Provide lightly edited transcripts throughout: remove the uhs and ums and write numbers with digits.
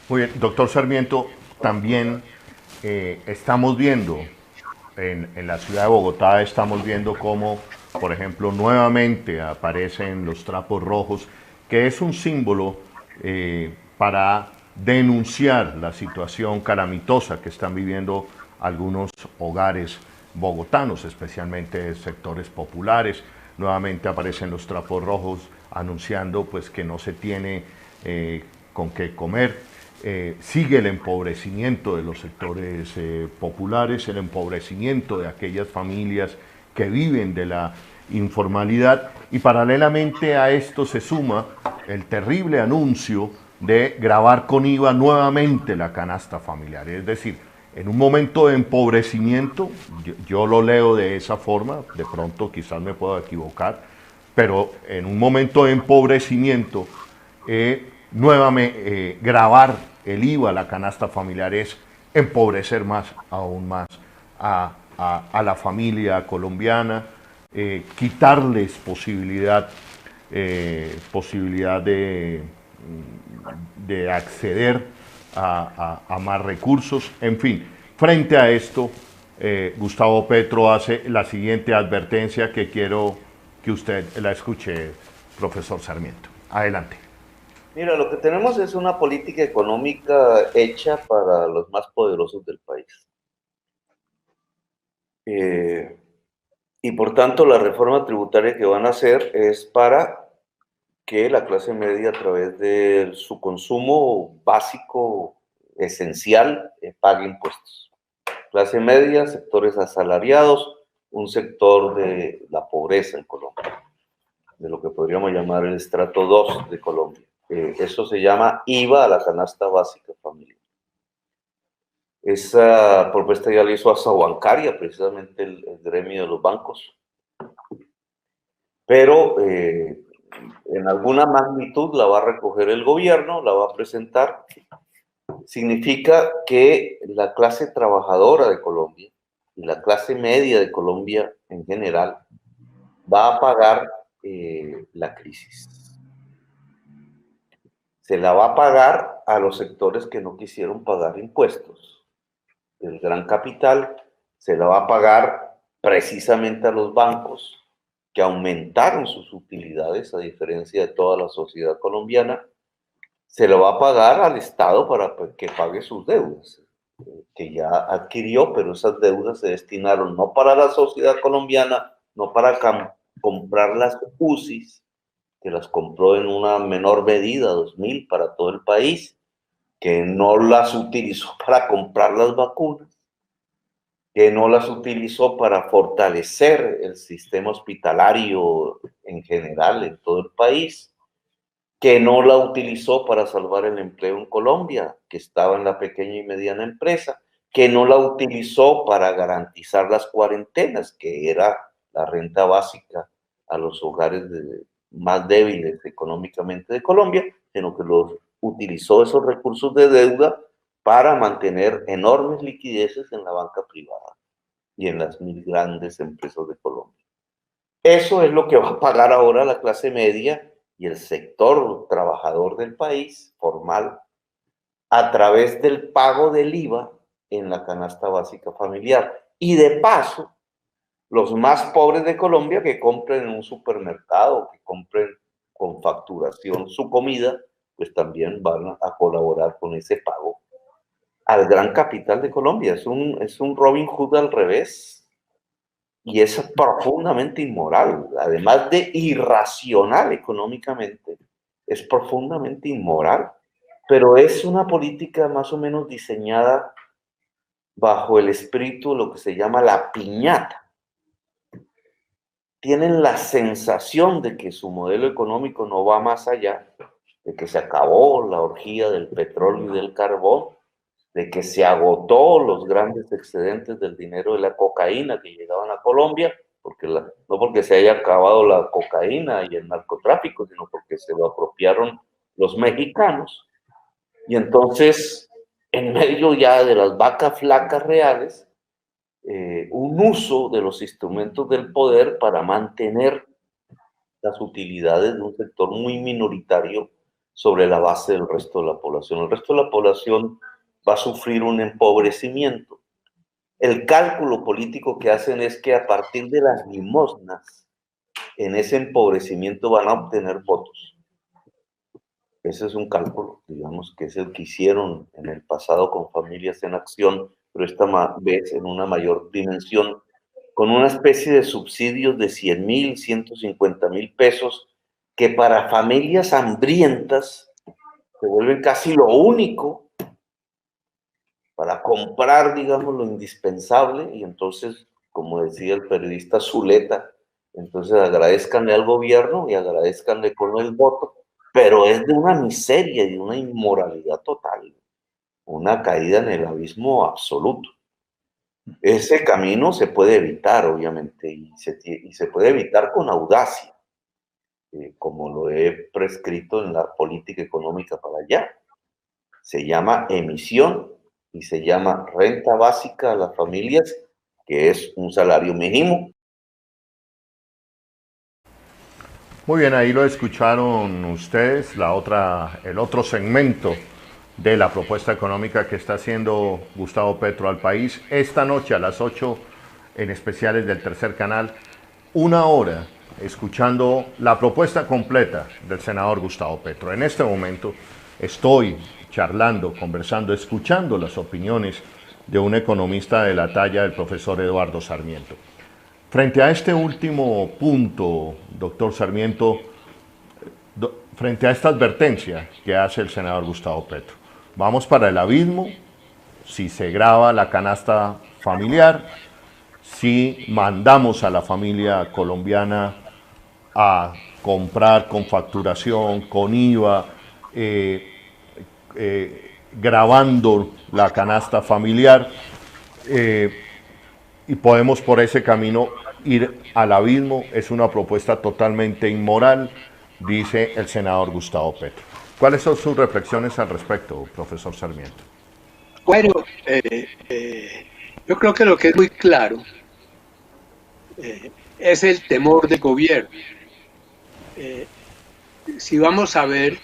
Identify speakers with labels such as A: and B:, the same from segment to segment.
A: Muy bien, doctor Sarmiento, también estamos viendo en la ciudad de Bogotá, estamos viendo cómo, por ejemplo, nuevamente aparecen los trapos rojos, que es un símbolo para denunciar la situación calamitosa que están viviendo algunos hogares bogotanos, especialmente sectores populares. Nuevamente aparecen los trapos rojos anunciando pues que no se tiene con qué comer. Sigue el empobrecimiento de los sectores populares, el empobrecimiento de aquellas familias que viven de la informalidad, y paralelamente a esto se suma el terrible anuncio de gravar con IVA nuevamente la canasta familiar. Es decir, en un momento de empobrecimiento, yo lo leo de esa forma, de pronto quizás me pueda equivocar, pero en un momento de empobrecimiento, nuevamente grabar el IVA, la canasta familiar, es empobrecer más, aún más, a la familia colombiana, quitarles posibilidad de acceder a más recursos. En fin, frente a esto, Gustavo Petro hace la siguiente advertencia que quiero que usted la escuche, profesor Sarmiento. Adelante.
B: Mira, lo que tenemos es una política económica hecha para los más poderosos del país. Eh, y por tanto, la reforma tributaria que van a hacer es para que la clase media, a través de su consumo básico, esencial, pague impuestos. Clase media, sectores asalariados, un sector de la pobreza en Colombia, de lo que podríamos llamar el estrato 2 de Colombia. Eso se llama IVA a la canasta básica familiar. Esa propuesta ya la hizo Asa Bancaria, precisamente el gremio de los bancos, pero en alguna magnitud la va a recoger el gobierno, la va a presentar. Significa que la clase trabajadora de Colombia y la clase media de Colombia en general va a pagar la crisis. Se la va a pagar a los sectores que no quisieron pagar impuestos. El gran capital se la va a pagar precisamente a los bancos que aumentaron sus utilidades, a diferencia de toda la sociedad colombiana. Se lo va a pagar al Estado para que pague sus deudas, que ya adquirió, pero esas deudas se destinaron no para la sociedad colombiana, no para comprar las UCIs, que las compró en una menor medida, 2.000 para todo el país, que no las utilizó para comprar las vacunas, que no las utilizó para fortalecer el sistema hospitalario en general en todo el país, que no la utilizó para salvar el empleo en Colombia, que estaba en la pequeña y mediana empresa, que no la utilizó para garantizar las cuarentenas, que era la renta básica a los hogares más débiles económicamente de Colombia, sino que los utilizó esos recursos de deuda para mantener enormes liquideces en la banca privada y en las 1.000 grandes empresas de Colombia. Eso es lo que va a pagar ahora la clase media y el sector trabajador del país formal a través del pago del IVA en la canasta básica familiar. Y de paso, los más pobres de Colombia que compren en un supermercado, que compren con facturación su comida, pues también van a colaborar con ese pago al gran capital de Colombia. Es un Robin Hood al revés. Y es profundamente inmoral, además de irracional económicamente, es profundamente inmoral, pero es una política más o menos diseñada bajo el espíritu de lo que se llama la piñata. Tienen la sensación de que su modelo económico no va más allá, de que se acabó la orgía del petróleo y del carbón, de que se agotó los grandes excedentes del dinero de la cocaína que llegaban a Colombia, no porque se haya acabado la cocaína y el narcotráfico, sino porque se lo apropiaron los mexicanos. Y entonces, en medio ya de las vacas flacas reales, un uso de los instrumentos del poder para mantener las utilidades de un sector muy minoritario sobre la base del resto de la población. El resto de la población va a sufrir un empobrecimiento. El cálculo político que hacen es que a partir de las limosnas, en ese empobrecimiento van a obtener votos. Ese es un cálculo, digamos, que es el que hicieron en el pasado con Familias en Acción, pero esta vez en una mayor dimensión, con una especie de subsidios de 100,000, 150,000 pesos, que para familias hambrientas se vuelven casi lo único para comprar, digamos, lo indispensable. Y entonces, como decía el periodista Zuleta, entonces agradezcanle al gobierno y agradezcanle con el voto, pero es de una miseria y de una inmoralidad total, una caída en el abismo absoluto. Ese camino se puede evitar, obviamente, y se puede evitar con audacia, como lo he prescrito en la política económica para allá. Se llama emisión y se llama renta básica a las familias, que es un salario mínimo.
A: Muy bien, ahí lo escucharon ustedes, el otro segmento de la propuesta económica que está haciendo Gustavo Petro al país. Esta noche a las 8 en especiales del Tercer Canal, 1 hora escuchando la propuesta completa del senador Gustavo Petro. En este momento estoy charlando, conversando, escuchando las opiniones de un economista de la talla del profesor Eduardo Sarmiento. Frente a este último punto, doctor Sarmiento, frente a esta advertencia que hace el senador Gustavo Petro, vamos para el abismo si se grava la canasta familiar, si mandamos a la familia colombiana a comprar con facturación, con IVA, gravando la canasta familiar, y podemos por ese camino ir al abismo. Es una propuesta totalmente inmoral, dice el senador Gustavo Petro. ¿Cuáles son sus reflexiones al respecto, profesor Sarmiento?
C: Bueno, yo creo que lo que es muy claro es el temor del gobierno. Si vamos a ver,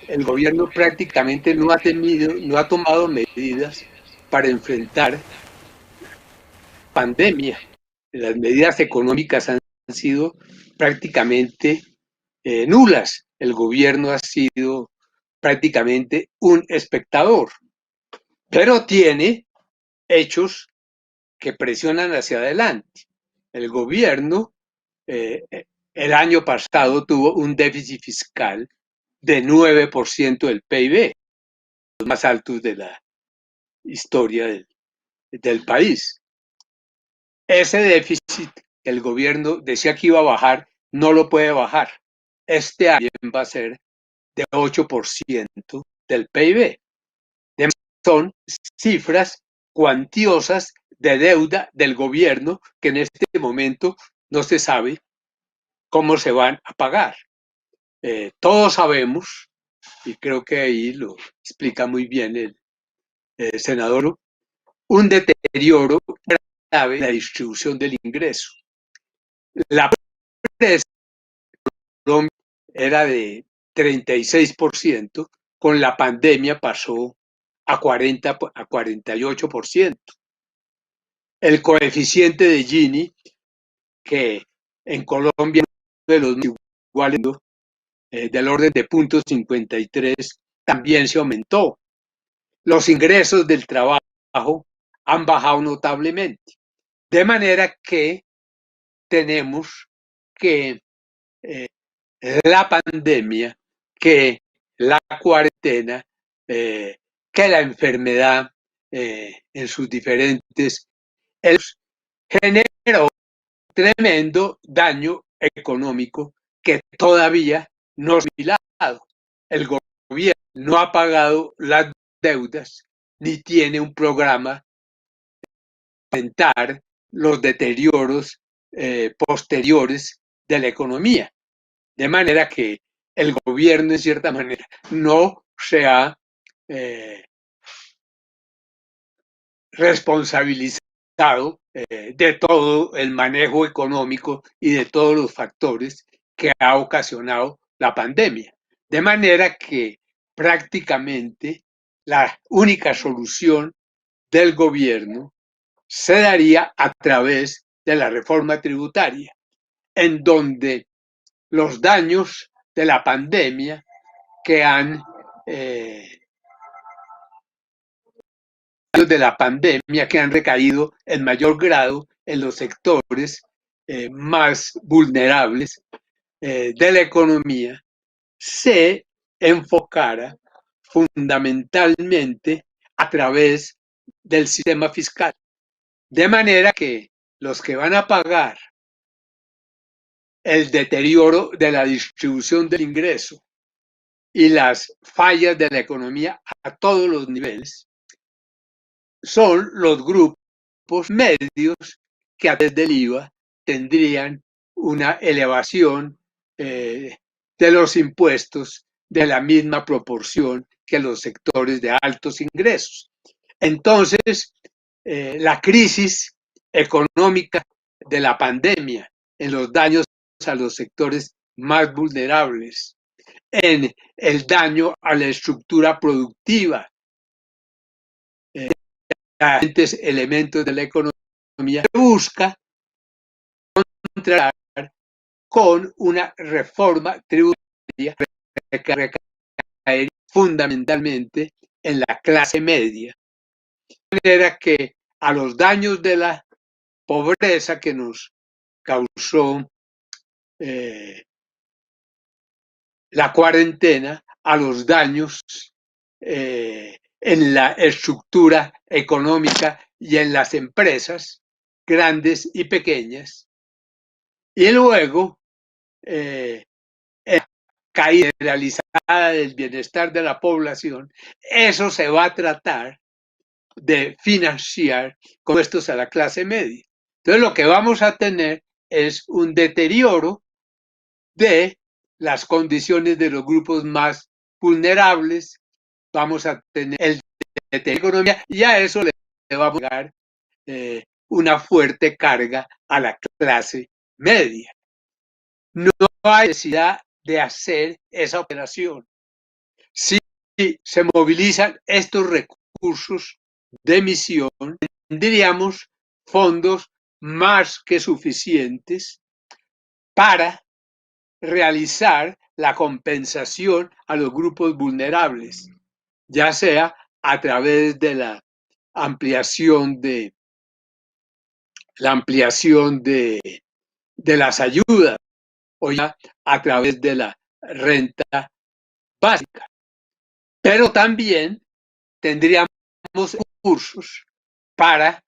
C: el gobierno prácticamente no ha tomado medidas para enfrentar pandemia. Las medidas económicas han sido prácticamente nulas. El gobierno ha sido prácticamente un espectador, pero tiene hechos que presionan hacia adelante. El gobierno el año pasado tuvo un déficit fiscal de 9% del PIB, los más altos de la historia del país. Ese déficit que el gobierno decía que iba a bajar, no lo puede bajar. Este año va a ser de 8% del PIB. Son cifras cuantiosas de deuda del gobierno que en este momento no se sabe cómo se van a pagar. Todos sabemos, y creo que ahí lo explica muy bien el senador, un deterioro grave en la distribución del ingreso. La pobreza en Colombia era de 36%, con la pandemia pasó a 48%. El coeficiente de Gini, que en Colombia es uno de los más iguales del orden de 0.53, también se aumentó. Los ingresos del trabajo han bajado notablemente. De manera que tenemos que la pandemia, que la cuarentena, que la enfermedad en sus diferentes generó tremendo daño económico que todavía no se ha pagado. El gobierno no ha pagado las deudas ni tiene un programa para enfrentar los deterioros posteriores de la economía. De manera que el gobierno, en cierta manera, no se ha responsabilizado de todo el manejo económico y de todos los factores que ha ocasionado la pandemia. De manera que prácticamente la única solución del gobierno se daría a través de la reforma tributaria, en donde los daños de la pandemia que han recaído en mayor grado en los sectores más vulnerables de la economía, se enfocara fundamentalmente a través del sistema fiscal. De manera que los que van a pagar el deterioro de la distribución del ingreso y las fallas de la economía a todos los niveles son los grupos medios que a través del IVA tendrían una elevación de los impuestos de la misma proporción que los sectores de altos ingresos. Entonces, la crisis económica de la pandemia, en los daños a los sectores más vulnerables, en el daño a la estructura productiva, a diferentes elementos de la economía, se busca contratar con una reforma tributaria que recaería fundamentalmente en la clase media. De manera que a los daños de la pobreza que nos causó la cuarentena, a los daños en la estructura económica y en las empresas grandes y pequeñas, y luego la caída generalizada del bienestar de la población. Eso se va a tratar de financiar con impuestos a la clase media. Entonces lo que vamos a tener es un deterioro de las condiciones de los grupos más vulnerables, vamos a tener el deterioro de la economía y a eso le vamos a dar una fuerte carga a la clase media. No hay necesidad de hacer esa operación. Si se movilizan estos recursos de emisión, tendríamos fondos más que suficientes para realizar la compensación a los grupos vulnerables, ya sea a través de la ampliación de las ayudas o ya a través de la renta básica. Pero también tendríamos recursos para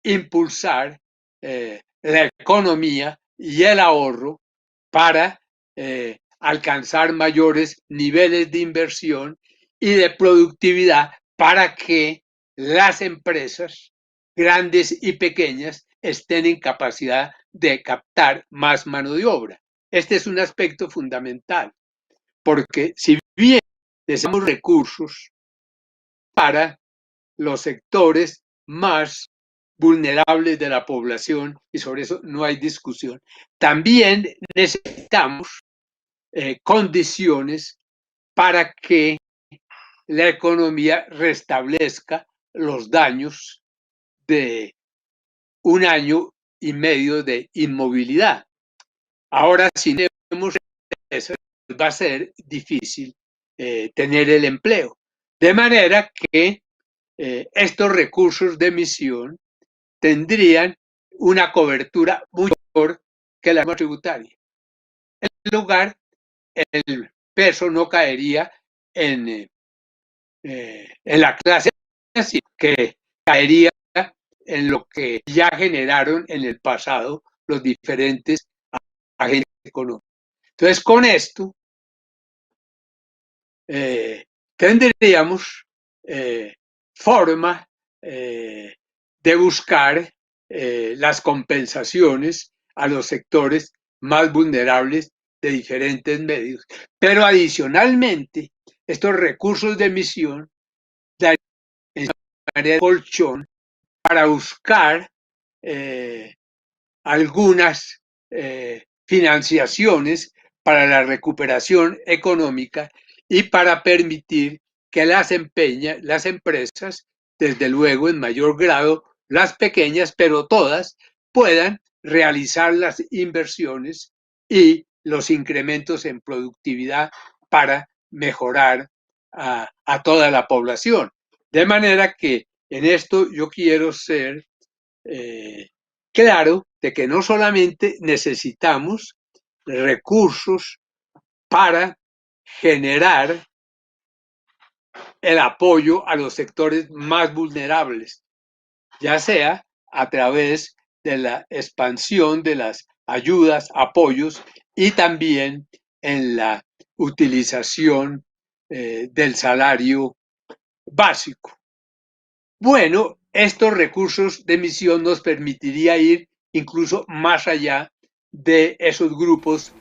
C: impulsar la economía y el ahorro para alcanzar mayores niveles de inversión y de productividad para que las empresas grandes y pequeñas estén en capacidad de captar más mano de obra. Este es un aspecto fundamental, porque si bien necesitamos recursos para los sectores más vulnerables de la población, y sobre eso no hay discusión, también necesitamos condiciones para que la economía restablezca los daños de un año y medio de inmovilidad. Ahora, si tenemos eso, va a ser difícil tener el empleo. De manera que estos recursos de emisión tendrían una cobertura mucho mejor que la reforma tributaria. En lugar, el peso no caería en la clase, así que caería en lo que ya generaron en el pasado los diferentes agentes económicos. Entonces, con esto tendríamos forma de buscar las compensaciones a los sectores más vulnerables de diferentes medios. Pero adicionalmente, estos recursos de emisión darían en manera de colchón para buscar algunas financiaciones para la recuperación económica y para permitir que las empresas, desde luego en mayor grado las pequeñas, pero todas, puedan realizar las inversiones y los incrementos en productividad para mejorar a toda la población. De manera que en esto yo quiero ser claro de que no solamente necesitamos recursos para generar el apoyo a los sectores más vulnerables, ya sea a través de la expansión de las ayudas, apoyos y también en la utilización del salario básico. Bueno, estos recursos de emisión nos permitiría ir incluso más allá de esos grupos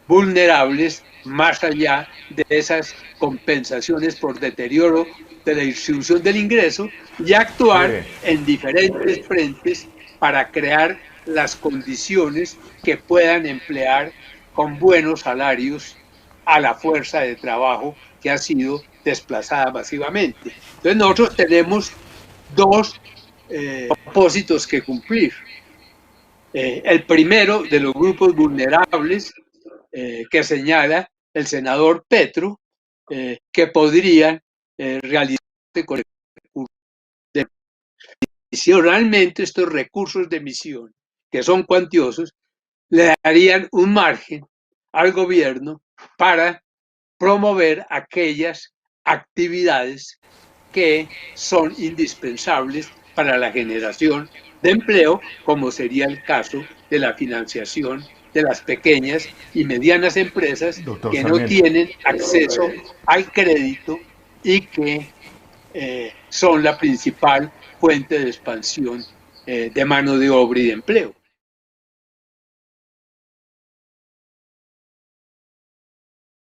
C: vulnerables, más allá de esas compensaciones por deterioro de la distribución del ingreso y actuar en diferentes frentes para crear las condiciones que puedan emplear con buenos salarios a la fuerza de trabajo que ha sido desplazada masivamente. Entonces nosotros tenemos dos propósitos que cumplir. El primero de los grupos vulnerables que señala el senador Petro, que podrían realizarse con recursos de emisión. Realmente estos recursos de emisión, que son cuantiosos, le darían un margen al gobierno para promover aquellas actividades que son indispensables para la generación de empleo, como sería el caso de la financiación de las pequeñas y medianas empresas que no tienen acceso al crédito y que son la principal fuente de expansión de mano de obra y de empleo.